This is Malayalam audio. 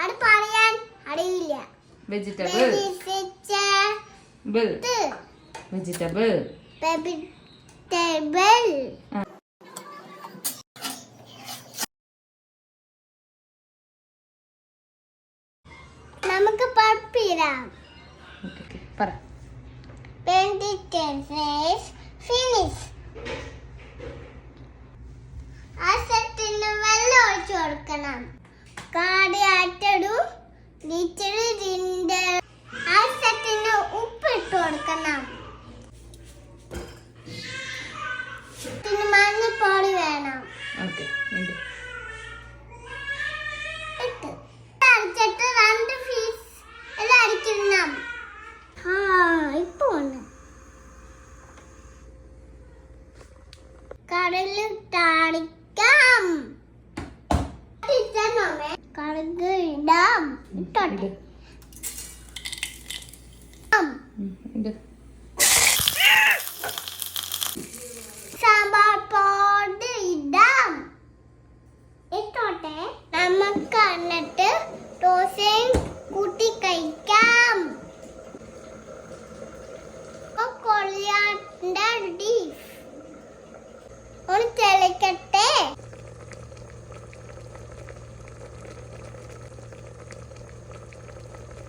അത് പറയാൻ അറിയില്ല. വെജിറ്റബിൾ. വെജിറ്റബിൾ. വെജിറ്റബിൾ. നമുക്ക് പഠിപ്പിക്കാം. പറ. ഫിനിഷ്. ആ സെറ്റിന് വെള്ളം ഒഴിച്ചു കൊടുക്കണം. കാട് ആറ്റടു ലിറ്ററിന്റെ ആ സെറ്റിന് ഉപ്പ് ഇട്ട് കൊടുക്കണം. പിന്നെ മഞ്ഞപ്പൊടി വേണം. അടിച്ചിട്ട് 2 പീസ് എല്ലാം അടിക്കണം. ഇപ്പൊ കടലിൽ താളിക്കാം. കടുക് ഇടാം. ഇട്ടോട്ടെ.